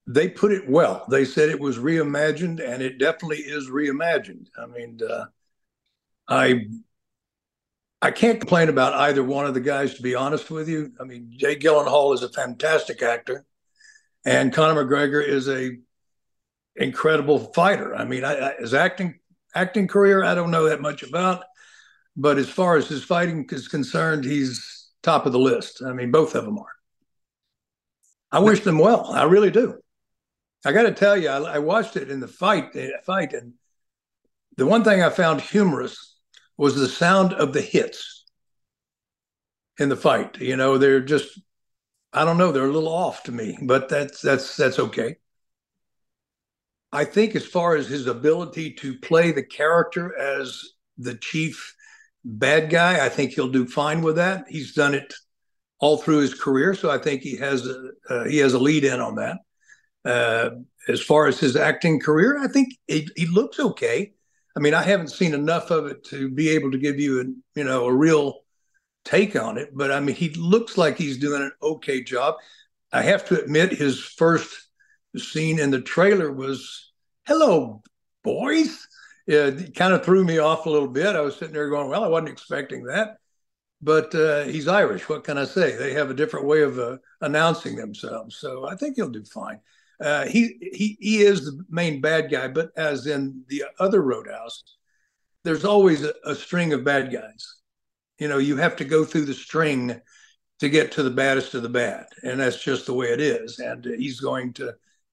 They put it well. They said it was reimagined, and it definitely is reimagined. I I can't complain about either one of the guys, to be honest with you. I mean, Jay Gyllenhaal is a fantastic actor, and Conor McGregor is a incredible fighter. I mean, his acting career, I don't know that much about, but as far as his fighting is concerned, he's top of the list. I mean, both of them are. I wish them well. I really do. I got to tell you, I watched it in the fight, and the one thing I found humorous was the sound of the hits in the fight. You know, they're just, I don't know, they're a little off to me, but that's okay. I think as far as his ability to play the character as the chief bad guy, I think he'll do fine with that. He's done it all through his career, so I think he has a lead in on that. Uh, as far as his acting career, I think he looks okay. I mean, I haven't seen enough of it to be able to give you a real take on it, but I mean, he looks like he's doing an okay job. I have to admit, his first scene in the trailer was, "Hello, boys." It kind of threw me off a little bit. I was sitting there going, "Well, I wasn't expecting that." But he's Irish. What can I say? They have a different way of announcing themselves, so I think he'll do fine. He is the main bad guy, but as in the other Roadhouse, there's always a string of bad guys. You know, you have to go through the string to get to the baddest of the bad, and that's just the way it is. And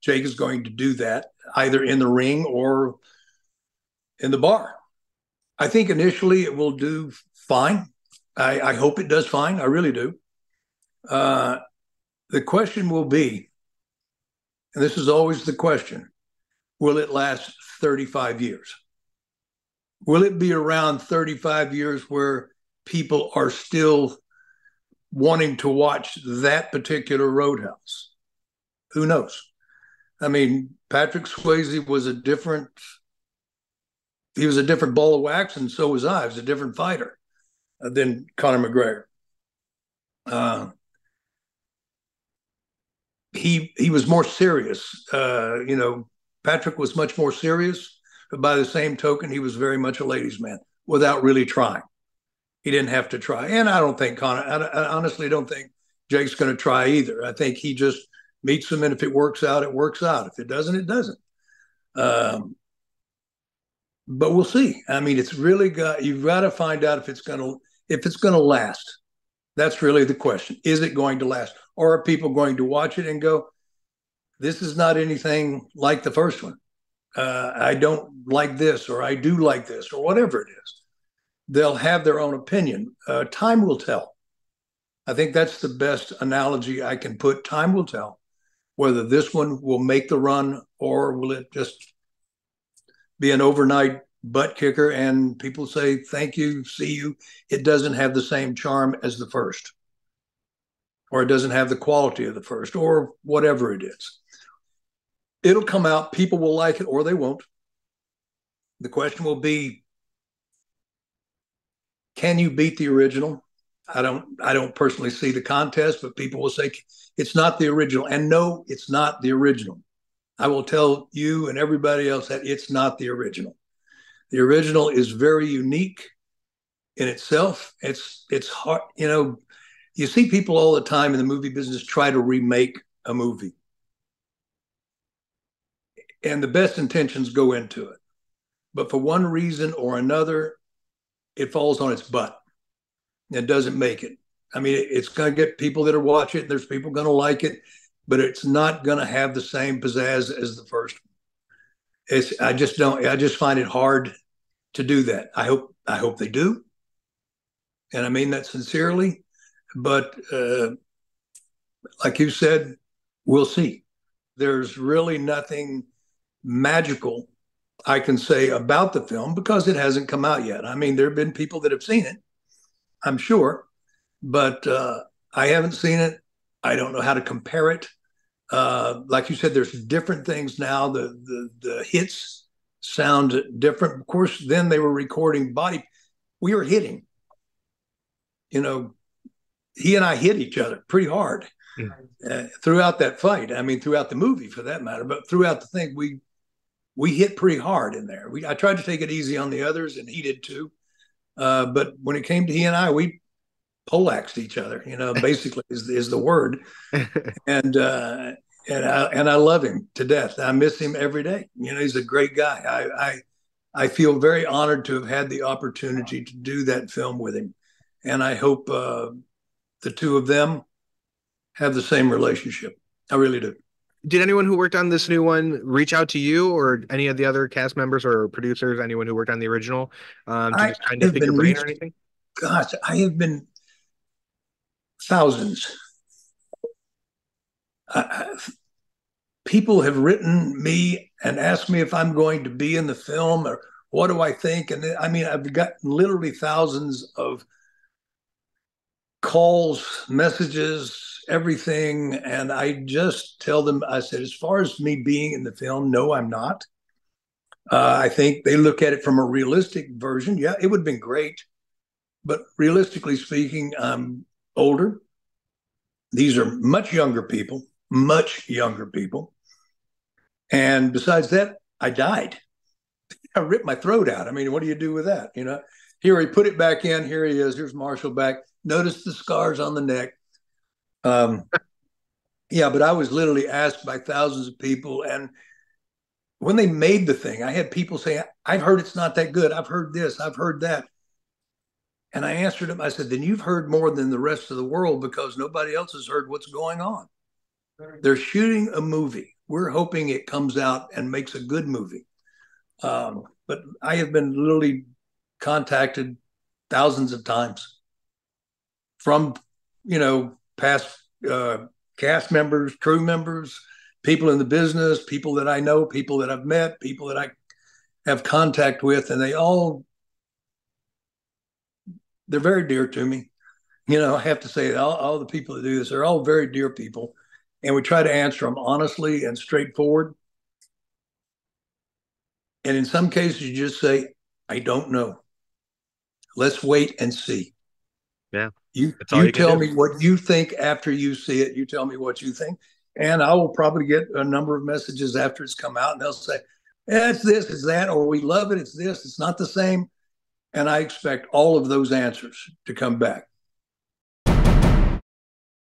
Jake is going to do that either in the ring or in the bar. I think initially it will do fine. I hope it does fine. I really do. Uh, the question will be, and this is always the question, will it last 35 years? Will it be around 35 years where people are still wanting to watch that particular Roadhouse? Who knows? I mean, Patrick Swayze was he was a different ball of wax, and so was I. I was a different fighter than Conor McGregor. Uh, he was more serious. Patrick was much more serious, but by the same token, he was very much a ladies' man without really trying. He didn't have to try, and I don't think Conor. I honestly don't think Jake's going to try either. I think he just meets him, and if it works out, it works out. If it doesn't, it doesn't. Um, but we'll see. I mean, it's really you've got to find out if it's going to last. That's really the question. Is it going to last? Or are people going to watch it and go, "This is not anything like the first one. I don't like this, or I do like this, or whatever it is." They'll have their own opinion. Time will tell. I think that's the best analogy I can put. Time will tell whether this one will make the run or will it just be an overnight butt kicker and people say, "Thank you, see you." It doesn't have the same charm as the first, or it doesn't have the quality of the first, or whatever it is. It'll come out, people will like it or they won't. The question will be, can you beat the original? I don't personally see the contest, but people will say it's not the original. And no, it's not the original. I will tell you and everybody else that it's not the original. The original is very unique in itself. It's hard, you see people all the time in the movie business try to remake a movie. And the best intentions go into it. But for one reason or another, it falls on its butt. It doesn't make it. I mean, it's going to get people that are watching it. There's people going to like it, but it's not going to have the same pizzazz as the first one. I just don't. I just find it hard to do that. I hope they do, and I mean that sincerely. But like you said, we'll see. There's really nothing magical I can say about the film because it hasn't come out yet. I mean, there have been people that have seen it, I'm sure, but I haven't seen it. I don't know how to compare it. Like you said, there's different things now. The hits sound different. Of course, then they were recording body. We were hitting. You know, he and I hit each other pretty hard. throughout that fight. I mean, throughout the movie for that matter, but throughout the thing, we hit pretty hard in there. I tried to take it easy on the others, and he did too. But when it came to he and I, we poleaxed each other. Basically is the word. And I love him to death. I miss him every day. He's a great guy. I feel very honored to have had the opportunity to do that film with him, and I hope the two of them have the same relationship. I really do. Did anyone who worked on this new one reach out to you or any of the other cast members or producers, anyone who worked on the original, to I just kind of have pick your been brain or reached. anything? Gosh, I have been thousands. People have written me and asked me if I'm going to be in the film or what do I think. And I mean, I've gotten literally thousands of calls, messages, everything. And I just tell them, I said, as far as me being in the film, no, I'm not. I think they look at it from a realistic version. Yeah, it would have been great. But realistically speaking, I'm older. These are much younger people, much younger people. And besides that, I died. I ripped my throat out. I mean, what do you do with that? Here he put it back in. Here he is. Here's Marshall back. Notice the scars on the neck. Um, yeah, but I was literally asked by thousands of people. And when they made the thing, I had people say, I've heard it's not that good. I've heard this. I've heard that. And I answered them. I said, then you've heard more than the rest of the world because nobody else has heard what's going on. They're shooting a movie. We're hoping it comes out and makes a good movie. But I have been literally contacted thousands of times from, past cast members, crew members, people in the business, people that I know, people that I've met, people that I have contact with, and they're very dear to me. I have to say all the people that do this, they're all very dear people. And we try to answer them honestly and straightforward. And in some cases, you just say, I don't know. Let's wait and see. Yeah, You that's all you you can tell do. me what you think after you see it. You tell me what you think. And I will probably get a number of messages after it's come out, and they'll say, it's this, it's that, or we love it, it's this, it's not the same. And I expect all of those answers to come back.